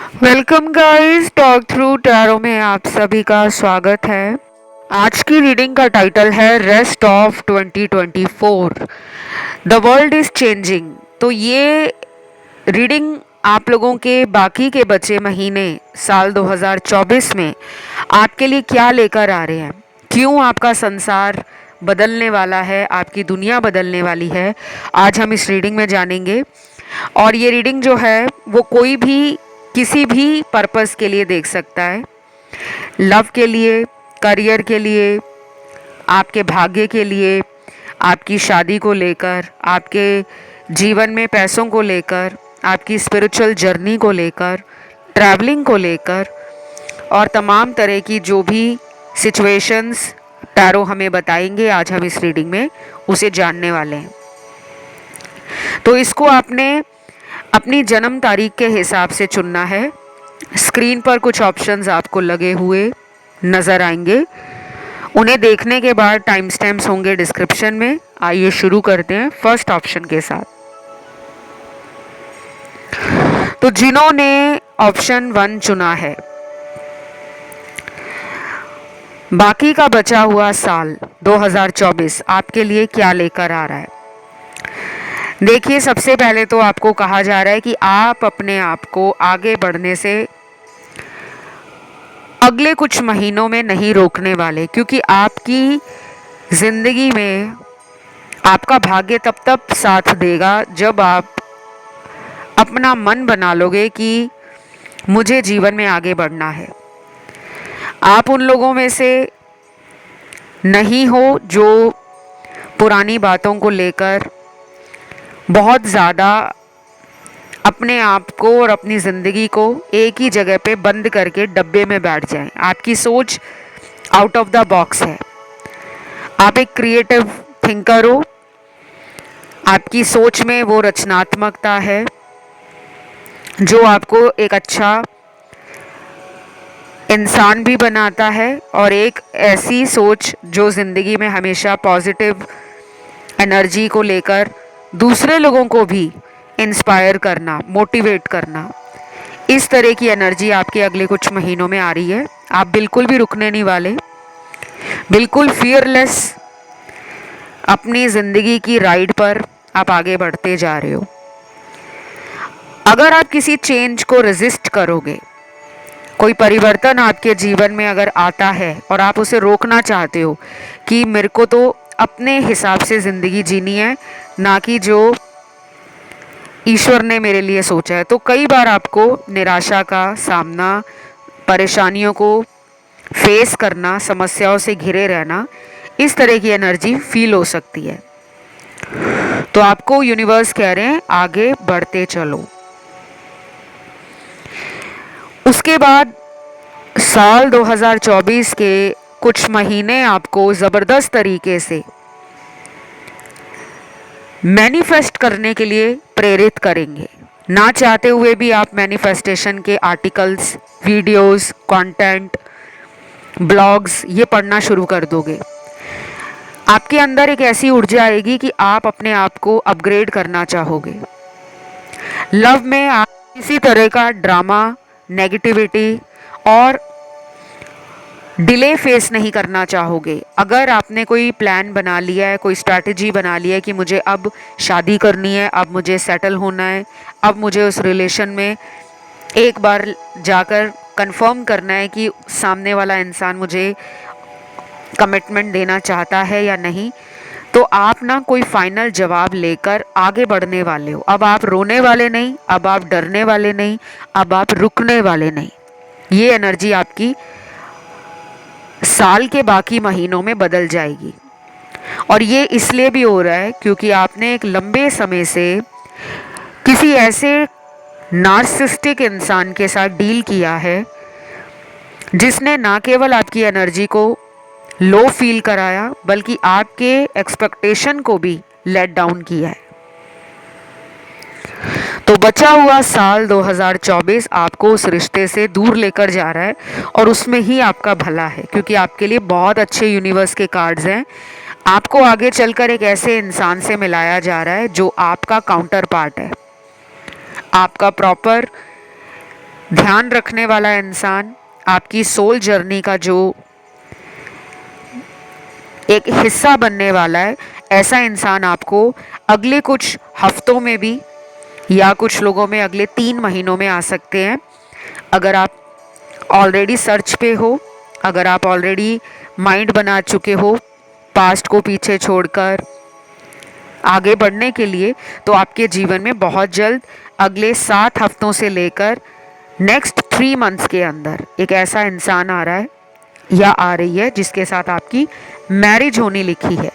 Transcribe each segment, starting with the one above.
Welcome guys, talk through tarot में आप सभी का स्वागत है। आज की रीडिंग का टाइटल है rest of 2024, the world is changing. तो ये रीडिंग आप लोगों के बाकी के बचे महीने साल 2024 में आपके लिए क्या लेकर आ रहे हैं, क्यों आपका संसार बदलने वाला है, आपकी दुनिया बदलने वाली है, आज हम इस रीडिंग में जानेंगे। और ये रीडिंग जो है वो कोई भी किसी भी पर्पस के लिए देख सकता है। लव के लिए, करियर के लिए, आपके भाग्य के लिए, आपकी शादी को लेकर, आपके जीवन में पैसों को लेकर, आपकी स्पिरिचुअल जर्नी को लेकर, ट्रैवलिंग को लेकर और तमाम तरह की जो भी सिचुएशंस टैरो हमें बताएंगे आज हम इस रीडिंग में उसे जानने वाले हैं। तो इसको आपने अपनी जन्म तारीख के हिसाब से चुनना है। स्क्रीन पर कुछ ऑप्शंस आपको लगे हुए नज़र आएंगे, उन्हें देखने के बाद टाइम स्टैम्प्स होंगे डिस्क्रिप्शन में। आइए शुरू करते हैं फर्स्ट ऑप्शन के साथ। तो जिन्होंने ऑप्शन 1 चुना है, बाकी का बचा हुआ साल 2024 आपके लिए क्या लेकर आ रहा है। देखिए, सबसे पहले तो आपको कहा जा रहा है कि आप अपने आप को आगे बढ़ने से अगले कुछ महीनों में नहीं रोकने वाले, क्योंकि आपकी ज़िंदगी में आपका भाग्य तब तक साथ देगा जब आप अपना मन बना लोगे कि मुझे जीवन में आगे बढ़ना है। आप उन लोगों में से नहीं हो जो पुरानी बातों को लेकर बहुत ज़्यादा अपने आप को और अपनी ज़िंदगी को एक ही जगह पे बंद करके डब्बे में बैठ जाएं। आपकी सोच आउट ऑफ द बॉक्स है। आप एक क्रिएटिव थिंकर हो, आपकी सोच में वो रचनात्मकता है जो आपको एक अच्छा इंसान भी बनाता है, और एक ऐसी सोच जो ज़िंदगी में हमेशा पॉजिटिव एनर्जी को लेकर दूसरे लोगों को भी इंस्पायर करना, मोटिवेट करना, इस तरह की एनर्जी आपके अगले कुछ महीनों में आ रही है। आप बिल्कुल भी रुकने नहीं वाले, बिल्कुल फियरलेस अपनी ज़िंदगी की राइड पर आप आगे बढ़ते जा रहे हो। अगर आप किसी चेंज को रेजिस्ट करोगे, कोई परिवर्तन आपके जीवन में अगर आता है और आप उसे रोकना चाहते हो कि मेरे को तो अपने हिसाब से ज़िंदगी जीनी है, ना कि जो ईश्वर ने मेरे लिए सोचा है, तो कई बार आपको निराशा का सामना, परेशानियों को फेस करना, समस्याओं से घिरे रहना, इस तरह की एनर्जी फील हो सकती है। तो आपको यूनिवर्स कह रहे हैं आगे बढ़ते चलो। उसके बाद साल 2024 के कुछ महीने आपको ज़बरदस्त तरीके से मैनिफेस्ट करने के लिए प्रेरित करेंगे। ना चाहते हुए भी आप मैनिफेस्टेशन के आर्टिकल्स, वीडियोस, कंटेंट, ब्लॉग्स ये पढ़ना शुरू कर दोगे। आपके अंदर एक ऐसी ऊर्जा आएगी कि आप अपने आप को अपग्रेड करना चाहोगे। लव में आप किसी तरह का ड्रामा, नेगेटिविटी और डिले फेस नहीं करना चाहोगे। अगर आपने कोई प्लान बना लिया है, कोई स्ट्रैटेजी बना लिया है कि मुझे अब शादी करनी है, अब मुझे सेटल होना है, अब मुझे उस रिलेशन में एक बार जाकर कंफर्म करना है कि सामने वाला इंसान मुझे कमिटमेंट देना चाहता है या नहीं, तो आप ना कोई फाइनल जवाब लेकर आगे बढ़ने वाले हो। अब आप रोने वाले नहीं, अब आप डरने वाले नहीं, अब आप रुकने वाले नहीं। ये एनर्जी आपकी साल के बाकी महीनों में बदल जाएगी। और ये इसलिए भी हो रहा है क्योंकि आपने एक लंबे समय से किसी ऐसे नार्सिसिस्टिक इंसान के साथ डील किया है जिसने ना केवल आपकी एनर्जी को लो फील कराया, बल्कि आपके एक्सपेक्टेशन को भी लेट डाउन किया है। तो बचा हुआ साल 2024 आपको उस रिश्ते से दूर लेकर जा रहा है, और उसमें ही आपका भला है, क्योंकि आपके लिए बहुत अच्छे यूनिवर्स के कार्ड्स हैं। आपको आगे चलकर एक ऐसे इंसान से मिलाया जा रहा है जो आपका काउंटर पार्ट है, आपका प्रॉपर ध्यान रखने वाला इंसान, आपकी सोल जर्नी का जो एक हिस्सा बनने वाला है, ऐसा इंसान आपको अगले कुछ हफ्तों में भी या कुछ लोगों में अगले 3 महीनों में आ सकते हैं। अगर आप ऑलरेडी सर्च पे हो, अगर आप ऑलरेडी माइंड बना चुके हो पास्ट को पीछे छोड़कर आगे बढ़ने के लिए, तो आपके जीवन में बहुत जल्द अगले 7 हफ्तों से लेकर नेक्स्ट 3 मंथ्स के अंदर एक ऐसा इंसान आ रहा है या आ रही है जिसके साथ आपकी मैरिज होनी लिखी है।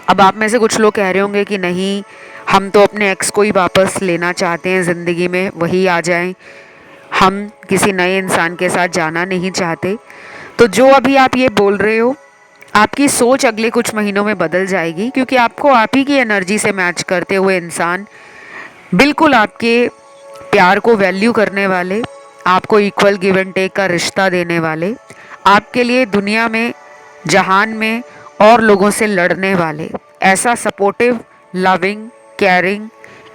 अब आप में से कुछ लोग कह रहे होंगे कि नहीं, हम तो अपने एक्स को ही वापस लेना चाहते हैं ज़िंदगी में, वही आ जाएं, हम किसी नए इंसान के साथ जाना नहीं चाहते। तो जो अभी आप ये बोल रहे हो, आपकी सोच अगले कुछ महीनों में बदल जाएगी, क्योंकि आपको आप ही की एनर्जी से मैच करते हुए इंसान, बिल्कुल आपके प्यार को वैल्यू करने वाले, आपको इक्वल गिव एंड टेक का रिश्ता देने वाले, आपके लिए दुनिया में, जहान में और लोगों से लड़ने वाले, ऐसा supportive, loving, caring,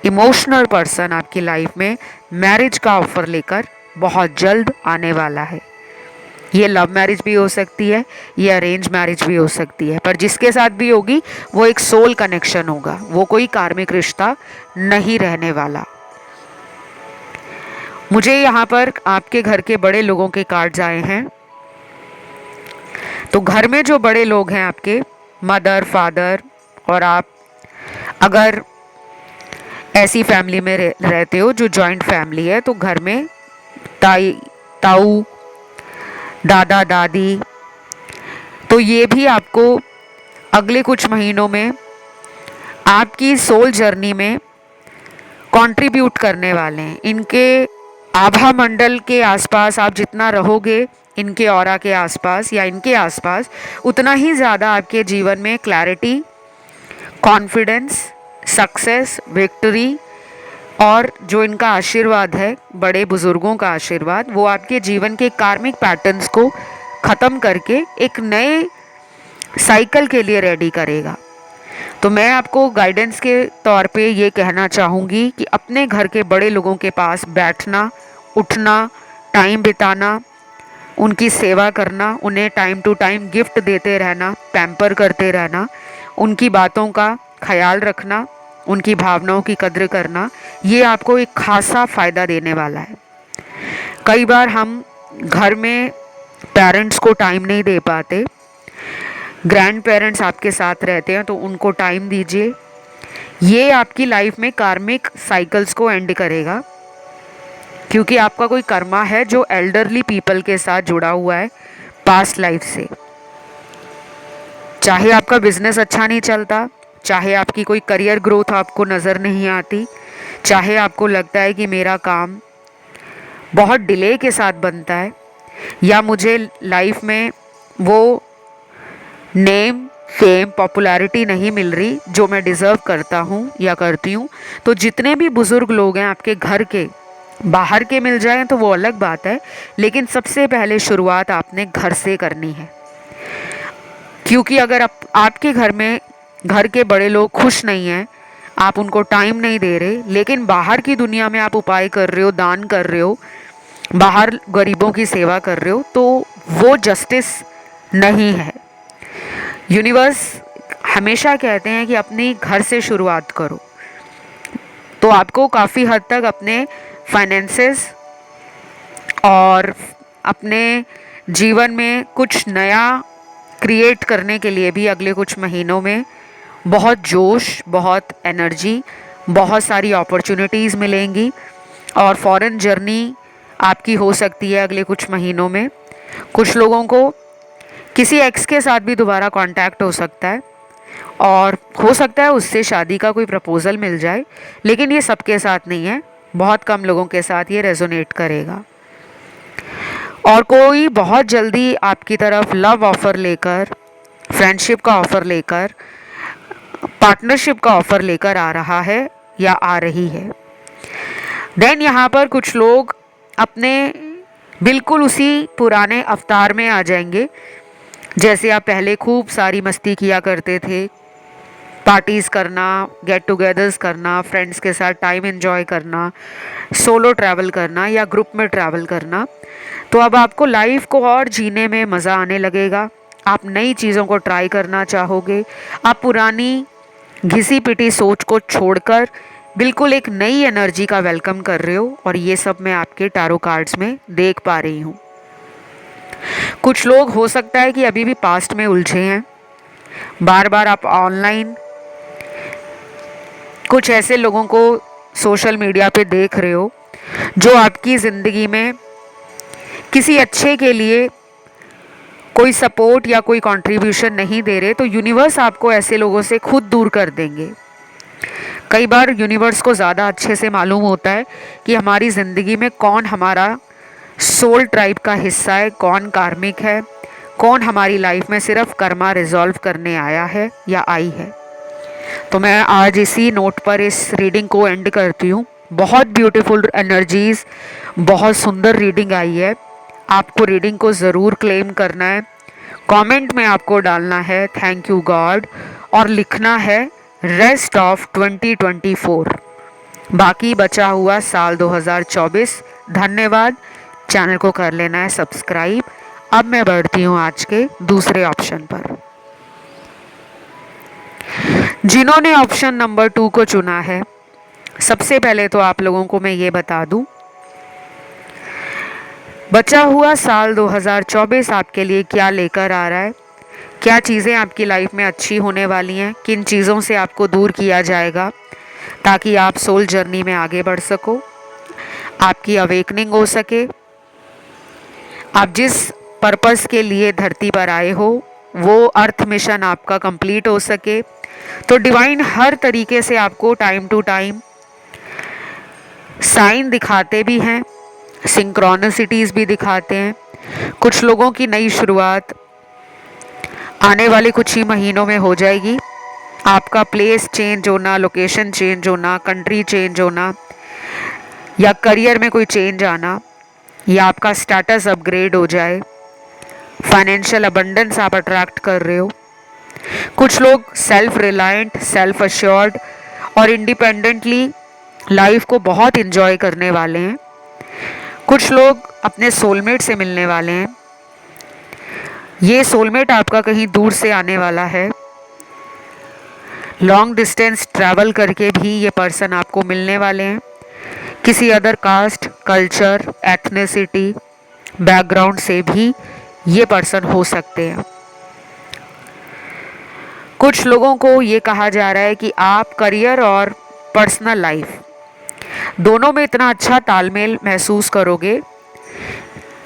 emotional person आपकी लाइफ में मैरिज का ऑफर लेकर बहुत जल्द आने वाला है। ये लव मैरिज भी हो सकती है, ये अरेंज मैरिज भी हो सकती है, पर जिसके साथ भी होगी वो एक सोल कनेक्शन होगा, वो कोई कार्मिक रिश्ता नहीं रहने वाला। मुझे यहाँ पर आपके घर के बड़े लोगों के कार्ड्स आए हैं। तो घर में जो बड़े लोग हैं आपके, मदर, फादर, और आप अगर ऐसी फैमिली में रहते हो जो जॉइंट फैमिली है, तो घर में ताई, ताऊ, दादा, दादी, तो ये भी आपको अगले कुछ महीनों में आपकी सोल जर्नी में कंट्रीब्यूट करने वाले हैं। इनके आभा मंडल के आसपास आप जितना रहोगे, इनके ऑरा के आसपास या इनके आसपास, उतना ही ज़्यादा आपके जीवन में क्लैरिटी, कॉन्फिडेंस, सक्सेस, विक्ट्री और जो इनका आशीर्वाद है, बड़े बुजुर्गों का आशीर्वाद, वो आपके जीवन के कार्मिक पैटर्न्स को ख़त्म करके एक नए साइकिल के लिए रेडी करेगा। तो मैं आपको गाइडेंस के तौर पे ये कहना चाहूँगी कि अपने घर के बड़े लोगों के पास बैठना, उठना, टाइम बिताना, उनकी सेवा करना, उन्हें टाइम टू टाइम गिफ्ट देते रहना, पैम्पर करते रहना, उनकी बातों का ख्याल रखना, उनकी भावनाओं की कद्र करना, ये आपको एक खासा फ़ायदा देने वाला है। कई बार हम घर में पेरेंट्स को टाइम नहीं दे पाते, ग्रैंड पेरेंट्स आपके साथ रहते हैं, तो उनको टाइम दीजिए। ये आपकी लाइफ में कार्मिक साइकिल्स को एंड करेगा, क्योंकि आपका कोई कर्मा है जो एल्डरली पीपल के साथ जुड़ा हुआ है पास्ट लाइफ से। चाहे आपका बिजनेस अच्छा नहीं चलता, चाहे आपकी कोई करियर ग्रोथ आपको नज़र नहीं आती, चाहे आपको लगता है कि मेरा काम बहुत डिले के साथ बनता है, या मुझे लाइफ में वो नेम, फेम, पॉपुलैरिटी नहीं मिल रही जो मैं डिज़र्व करता हूँ या करती हूँ, तो जितने भी बुज़ुर्ग लोग हैं आपके घर के, बाहर के मिल जाएं तो वो अलग बात है, लेकिन सबसे पहले शुरुआत आपने घर से करनी है। क्योंकि अगर आपके घर में घर के बड़े लोग खुश नहीं हैं, आप उनको टाइम नहीं दे रहे, लेकिन बाहर की दुनिया में आप उपाय कर रहे हो, दान कर रहे हो, बाहर गरीबों की सेवा कर रहे हो, तो वो जस्टिस नहीं है। यूनिवर्स हमेशा कहते हैं कि अपनी घर से शुरुआत करो, तो आपको काफ़ी हद तक अपने फाइनेंसेस और अपने जीवन में कुछ नया क्रिएट करने के लिए भी अगले कुछ महीनों में बहुत जोश, बहुत एनर्जी, बहुत सारी अपॉर्चुनिटीज़ मिलेंगी, और फॉरेन जर्नी आपकी हो सकती है अगले कुछ महीनों में। कुछ लोगों को किसी एक्स के साथ भी दोबारा कांटेक्ट हो सकता है, और हो सकता है उससे शादी का कोई प्रपोज़ल मिल जाए, लेकिन ये सबके साथ नहीं है, बहुत कम लोगों के साथ ये रेजोनेट करेगा। और कोई बहुत जल्दी आपकी तरफ लव ऑफ़र लेकर, फ्रेंडशिप का ऑफ़र लेकर, पार्टनरशिप का ऑफ़र लेकर आ रहा है या आ रही है। देन यहाँ पर कुछ लोग अपने बिल्कुल उसी पुराने अवतार में आ जाएंगे, जैसे आप पहले खूब सारी मस्ती किया करते थे, पार्टीज़ करना, गेट टुगेदर्स करना, फ्रेंड्स के साथ टाइम एंजॉय करना, सोलो ट्रैवल करना या ग्रुप में ट्रैवल करना। तो अब आपको लाइफ को और जीने में मज़ा आने लगेगा। आप नई चीज़ों को ट्राई करना चाहोगे। आप पुरानी घिसी पिटी सोच को छोड़कर बिल्कुल एक नई एनर्जी का वेलकम कर रहे हो, और ये सब मैं आपके टैरो कार्ड्स में देख पा रही हूँ। कुछ लोग हो सकता है कि अभी भी पास्ट में उलझे हैं। बार बार आप ऑनलाइन कुछ ऐसे लोगों को सोशल मीडिया पे देख रहे हो जो आपकी ज़िंदगी में किसी अच्छे के लिए कोई सपोर्ट या कोई कंट्रीब्यूशन नहीं दे रहे। तो यूनिवर्स आपको ऐसे लोगों से खुद दूर कर देंगे। कई बार यूनिवर्स को ज़्यादा अच्छे से मालूम होता है कि हमारी ज़िंदगी में कौन हमारा सोल ट्राइब का हिस्सा है, कौन कार्मिक है, कौन हमारी लाइफ में सिर्फ कर्मा रिजॉल्व करने आया है या आई है। तो मैं आज इसी नोट पर इस रीडिंग को एंड करती हूँ। बहुत ब्यूटीफुल एनर्जीज, बहुत सुंदर रीडिंग आई है। आपको रीडिंग को ज़रूर क्लेम करना है, कमेंट में आपको डालना है थैंक यू गॉड, और लिखना है रेस्ट ऑफ 2024, बाकी बचा हुआ साल 2024। धन्यवाद। चैनल को कर लेना है सब्सक्राइब। अब मैं बढ़ती हूँ आज के दूसरे ऑप्शन पर। जिन्होंने ऑप्शन नंबर 2 को चुना है, सबसे पहले तो आप लोगों को मैं ये बता दूं, बचा हुआ साल 2024 आपके लिए क्या लेकर आ रहा है, क्या चीज़ें आपकी लाइफ में अच्छी होने वाली हैं, किन चीज़ों से आपको दूर किया जाएगा ताकि आप सोल जर्नी में आगे बढ़ सको, आपकी अवेकनिंग हो सके, आप जिस पर्पस के लिए धरती पर आए हो वो अर्थ मिशन आपका कंप्लीट हो सके। तो डिवाइन हर तरीके से आपको टाइम टू टाइम साइन दिखाते भी हैं, सिंक्रोनिसिटीज़ भी दिखाते हैं। कुछ लोगों की नई शुरुआत आने वाले कुछ ही महीनों में हो जाएगी। आपका प्लेस चेंज होना, लोकेशन चेंज होना, कंट्री चेंज होना, या करियर में कोई चेंज आना, या आपका स्टेटस अपग्रेड हो जाए, फाइनेंशियल अबंडेंस आप अट्रैक्ट कर रहे हो। कुछ लोग सेल्फ रिलायंट, सेल्फ अश्योर्ड और इंडिपेंडेंटली लाइफ को बहुत इंजॉय करने वाले हैं। कुछ लोग अपने सोलमेट से मिलने वाले हैं। ये सोलमेट आपका कहीं दूर से आने वाला है। लॉन्ग डिस्टेंस ट्रैवल करके भी ये पर्सन आपको मिलने वाले हैं। किसी other caste, culture, ethnicity, background से भी ये पर्सन हो सकते हैं। कुछ लोगों को ये कहा जा रहा है कि आप करियर और पर्सनल लाइफ दोनों में इतना अच्छा तालमेल महसूस करोगे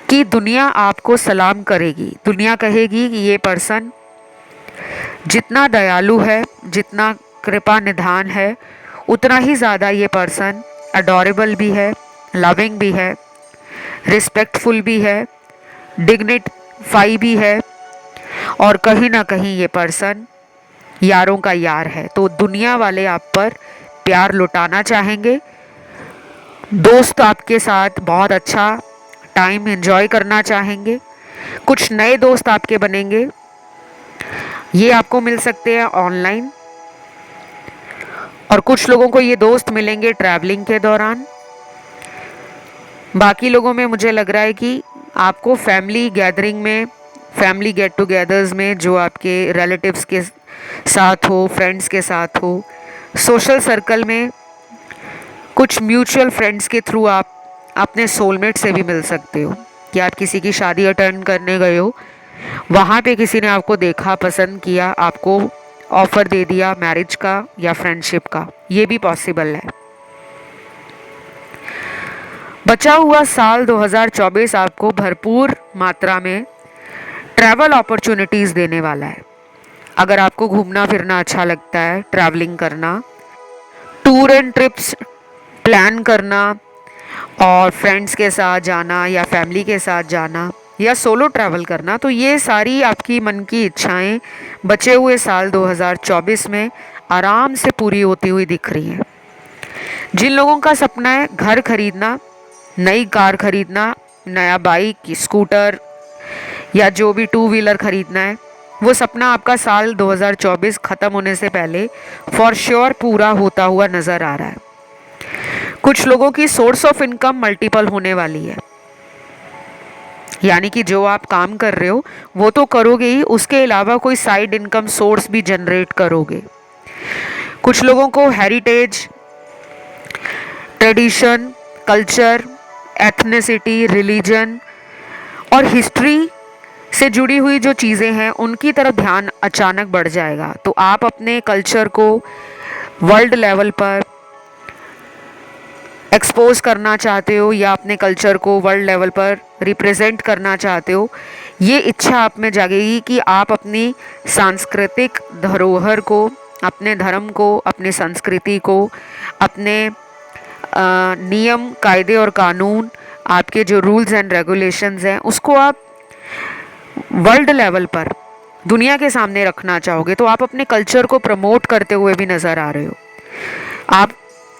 कि दुनिया आपको सलाम करेगी। दुनिया कहेगी कि ये पर्सन जितना दयालु है, जितना कृपा निधान है, उतना ही ज़्यादा ये पर्सन अडोरेबल भी है, लविंग भी है, रिस्पेक्टफुल भी है, डिग्निफाई भी है, और कहीं ना कहीं ये पर्सन यारों का यार है। तो दुनिया वाले आप पर प्यार लुटाना चाहेंगे। दोस्त आपके साथ बहुत अच्छा टाइम एंजॉय करना चाहेंगे। कुछ नए दोस्त आपके बनेंगे, ये आपको मिल सकते हैं ऑनलाइन, और कुछ लोगों को ये दोस्त मिलेंगे ट्रैवलिंग के दौरान। बाकी लोगों में मुझे लग रहा है कि आपको फैमिली गैदरिंग में, फैमिली गेट टुगेदर्स में, जो आपके रिलेटिव्स के साथ हो, फ्रेंड्स के साथ हो, सोशल सर्कल में कुछ म्यूचुअल फ्रेंड्स के थ्रू आप अपने सोलमेट से भी मिल सकते हो। कि आप किसी की शादी अटेंड करने गए हो, वहाँ पे किसी ने आपको देखा, पसंद किया, आपको ऑफर दे दिया मैरिज का या फ्रेंडशिप का, ये भी पॉसिबल है। बचा हुआ साल 2024 आपको भरपूर मात्रा में ट्रैवल अपॉर्चुनिटीज़ देने वाला है। अगर आपको घूमना फिरना अच्छा लगता है, ट्रैवलिंग करना, टूर एंड ट्रिप्स प्लान करना, और फ्रेंड्स के साथ जाना या फैमिली के साथ जाना या सोलो ट्रैवल करना, तो ये सारी आपकी मन की इच्छाएं बचे हुए साल 2024 में आराम से पूरी होती हुई दिख रही हैं। जिन लोगों का सपना है घर खरीदना, नई कार खरीदना, नया बाइक, स्कूटर या जो भी टू व्हीलर खरीदना है, वो सपना आपका साल 2024 ख़त्म होने से पहले फॉर श्योर पूरा होता हुआ नज़र आ रहा है। कुछ लोगों की सोर्स ऑफ इनकम मल्टीपल होने वाली है, यानी कि जो आप काम कर रहे हो वो तो करोगे ही, उसके अलावा कोई साइड इनकम सोर्स भी जनरेट करोगे। कुछ लोगों को heritage, tradition, culture, ethnicity, religion और हिस्ट्री से जुड़ी हुई जो चीज़ें हैं उनकी तरफ ध्यान अचानक बढ़ जाएगा। तो आप अपने कल्चर को वर्ल्ड लेवल पर एक्सपोज करना चाहते हो या अपने कल्चर को वर्ल्ड लेवल पर रिप्रेजेंट करना चाहते हो, ये इच्छा आप में जागेगी कि आप अपनी सांस्कृतिक धरोहर को, अपने धर्म को, अपनी संस्कृति को, अपने नियम, कायदे और कानून, आपके जो रूल्स एंड रेगुलेशंस हैं, उसको आप वर्ल्ड लेवल पर दुनिया के सामने रखना चाहोगे। तो आप अपने कल्चर को प्रमोट करते हुए भी नज़र आ रहे हो। आप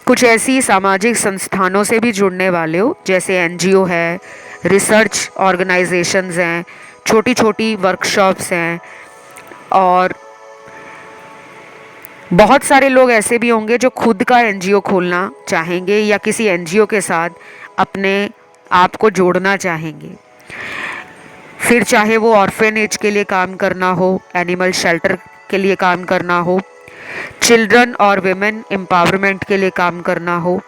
कुछ ऐसी सामाजिक संस्थानों से भी जुड़ने वाले हो, जैसे एनजीओ है, रिसर्च ऑर्गेनाइजेशंस हैं, छोटी छोटी वर्कशॉप्स हैं, और बहुत सारे लोग ऐसे भी होंगे जो खुद का एनजीओ खोलना चाहेंगे या किसी एनजीओ के साथ अपने आप को जोड़ना चाहेंगे। फिर चाहे वो ऑर्फेनेज के लिए काम करना हो, एनिमल शेल्टर के लिए काम करना हो, चिल्ड्रन और विमेन एम्पावरमेंट के लिए काम करना हो,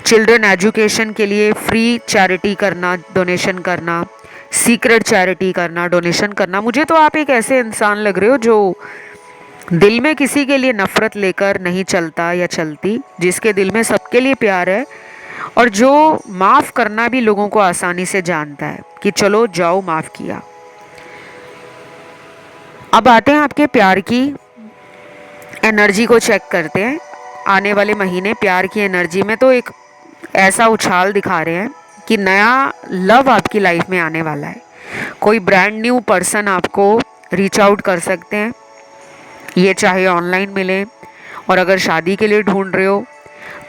चिल्ड्रन एजुकेशन के लिए फ्री चैरिटी करना, डोनेशन करना, सीक्रेट चैरिटी करना, डोनेशन करना। मुझे तो आप एक ऐसे इंसान लग रहे हो जो दिल में किसी के लिए नफ़रत लेकर नहीं चलता या चलती, जिसके दिल में सबके लिए प्यार है और जो माफ़ करना भी लोगों को आसानी से जानता है कि चलो जाओ, माफ़ किया। अब आते हैं आपके प्यार की एनर्जी को चेक करते हैं। आने वाले महीने प्यार की एनर्जी में तो एक ऐसा उछाल दिखा रहे हैं कि नया लव आपकी लाइफ में आने वाला है। कोई ब्रांड न्यू पर्सन आपको रीच आउट कर सकते हैं, ये चाहे ऑनलाइन मिले, और अगर शादी के लिए ढूंढ रहे हो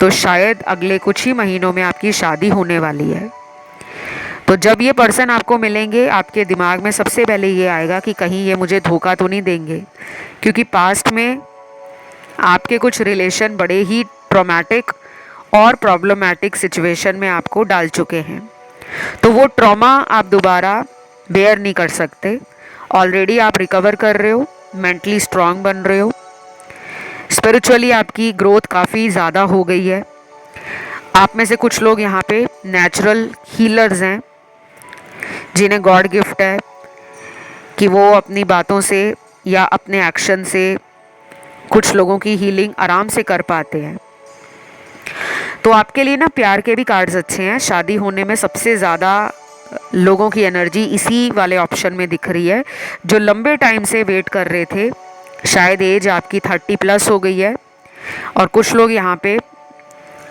तो शायद अगले कुछ ही महीनों में आपकी शादी होने वाली है। तो जब ये पर्सन आपको मिलेंगे, आपके दिमाग में सबसे पहले ये आएगा कि कहीं ये मुझे धोखा तो नहीं देंगे, क्योंकि पास्ट में आपके कुछ रिलेशन बड़े ही ट्रॉमेटिक और प्रॉब्लमैटिक सिचुएशन में आपको डाल चुके हैं। तो वो ट्रॉमा आप दोबारा बेयर नहीं कर सकते। ऑलरेडी आप रिकवर कर रहे हो, मेंटली स्ट्रांग बन रहे हो, स्पिरिचुअली आपकी ग्रोथ काफ़ी ज़्यादा हो गई है। आप में से कुछ लोग यहाँ पे नेचुरल हीलर्स हैं, जिन्हें गॉड गिफ्ट है कि वो अपनी बातों से या अपने एक्शन से कुछ लोगों की हीलिंग आराम से कर पाते हैं। तो आपके लिए ना प्यार के भी कार्ड्स अच्छे हैं। शादी होने में सबसे ज़्यादा लोगों की एनर्जी इसी वाले ऑप्शन में दिख रही है, जो लंबे टाइम से वेट कर रहे थे। शायद एज आपकी 30+ हो गई है, और कुछ लोग यहाँ पे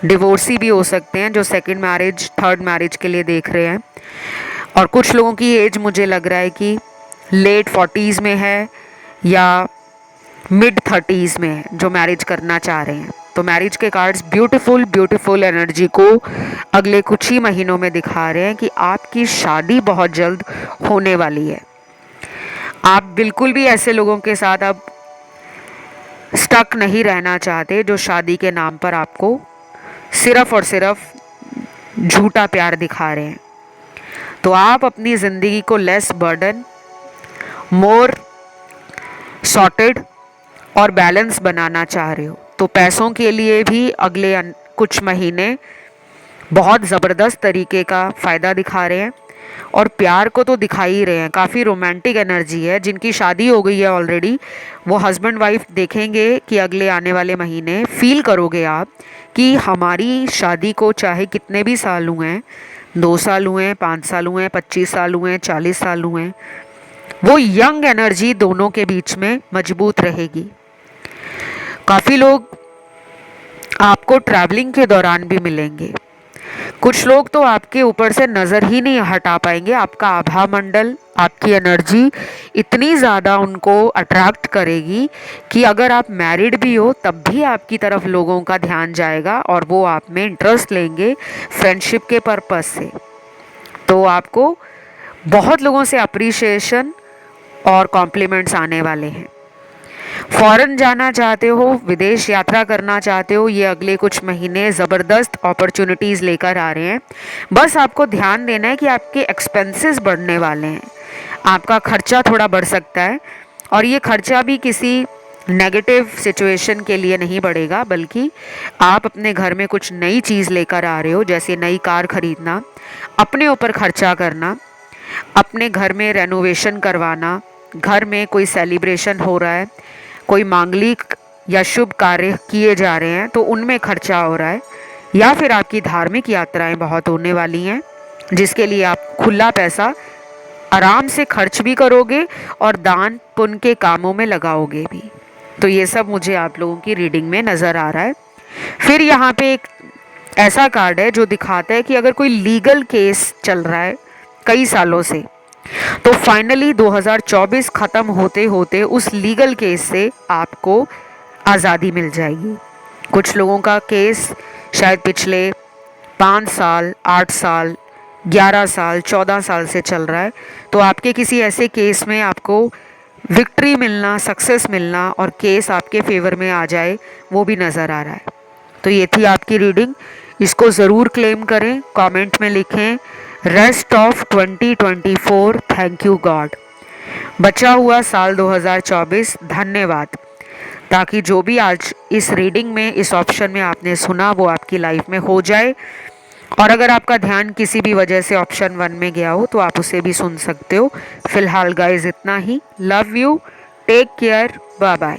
डिवोर्सी भी हो सकते हैं जो सेकंड मैरिज, थर्ड मैरिज के लिए देख रहे हैं। और कुछ लोगों की एज मुझे लग रहा है कि लेट 40s में है या मिड 30s में है, जो मैरिज करना चाह रहे हैं। तो मैरिज के कार्ड्स ब्यूटीफुल एनर्जी को अगले कुछ ही महीनों में दिखा रहे हैं कि आपकी शादी बहुत जल्द होने वाली है। आप बिल्कुल भी ऐसे लोगों के साथ अब स्टक नहीं रहना चाहते जो शादी के नाम पर आपको सिर्फ और सिर्फ झूठा प्यार दिखा रहे हैं। तो आप अपनी ज़िंदगी को लेस बर्डन, मोर सॉर्टेड और बैलेंस बनाना चाह रहे हो। तो पैसों के लिए भी अगले कुछ महीने बहुत ज़बरदस्त तरीके का फ़ायदा दिखा रहे हैं, और प्यार को तो दिखा ही रहे हैं। काफ़ी रोमांटिक एनर्जी है। जिनकी शादी हो गई है ऑलरेडी, वो हस्बैंड वाइफ देखेंगे कि अगले आने वाले महीने फील करोगे आप कि हमारी शादी को चाहे कितने भी साल हुए हैं, 2 साल हुए हैं, 5 साल हुए हैं, 25 साल हुए हैं, 40 साल हुए हैं, वो यंग एनर्जी दोनों के बीच में मजबूत रहेगी। काफ़ी लोग आपको ट्रैवलिंग के दौरान भी मिलेंगे। कुछ लोग तो आपके ऊपर से नज़र ही नहीं हटा पाएंगे। आपका आभा मंडल, आपकी एनर्जी इतनी ज़्यादा उनको अट्रैक्ट करेगी कि अगर आप मैरिड भी हो तब भी आपकी तरफ लोगों का ध्यान जाएगा और वो आप में इंटरेस्ट लेंगे फ्रेंडशिप के पर्पस से। तो आपको बहुत लोगों से अप्रिशिएशन और कॉम्प्लीमेंट्स आने वाले हैं। फॉरेन जाना चाहते हो, विदेश यात्रा करना चाहते हो, ये अगले कुछ महीने ज़बरदस्त अपॉर्चुनिटीज़ लेकर आ रहे हैं। बस आपको ध्यान देना है कि आपके एक्सपेंसेस बढ़ने वाले हैं, आपका खर्चा थोड़ा बढ़ सकता है, और ये खर्चा भी किसी नेगेटिव सिचुएशन के लिए नहीं बढ़ेगा, बल्कि आप अपने घर में कुछ नई चीज़ लेकर आ रहे हो, जैसे नई कार खरीदना, अपने ऊपर खर्चा करना, अपने घर में रेनोवेशन करवाना, घर में कोई सेलिब्रेशन हो रहा है, कोई मांगलिक या शुभ कार्य किए जा रहे हैं तो उनमें खर्चा हो रहा है, या फिर आपकी धार्मिक यात्राएं बहुत होने वाली हैं जिसके लिए आप खुला पैसा आराम से खर्च भी करोगे और दान पुण्य के कामों में लगाओगे भी। तो ये सब मुझे आप लोगों की रीडिंग में नज़र आ रहा है। फिर यहाँ पे एक ऐसा कार्ड है जो दिखाता है कि अगर कोई लीगल केस चल रहा है कई सालों से, तो फाइनली 2024 ख़त्म होते होते उस लीगल केस से आपको आज़ादी मिल जाएगी। कुछ लोगों का केस शायद पिछले 5 साल, 8 साल, 11 साल, 14 साल से चल रहा है, तो आपके किसी ऐसे केस में आपको विक्ट्री मिलना, सक्सेस मिलना और केस आपके फेवर में आ जाए, वो भी नज़र आ रहा है। तो ये थी आपकी रीडिंग, इसको ज़रूर क्लेम करें, कमेंट में लिखें rest of 2024 thank you God. बचा हुआ साल 2024 धन्यवाद, ताकि जो भी आज इस रीडिंग में, इस ऑप्शन में आपने सुना वो आपकी लाइफ में हो जाए। और अगर आपका ध्यान किसी भी वजह से ऑप्शन 1 में गया हो तो आप उसे भी सुन सकते हो। फिलहाल गाइस इतना ही। Love you, take care, bye bye.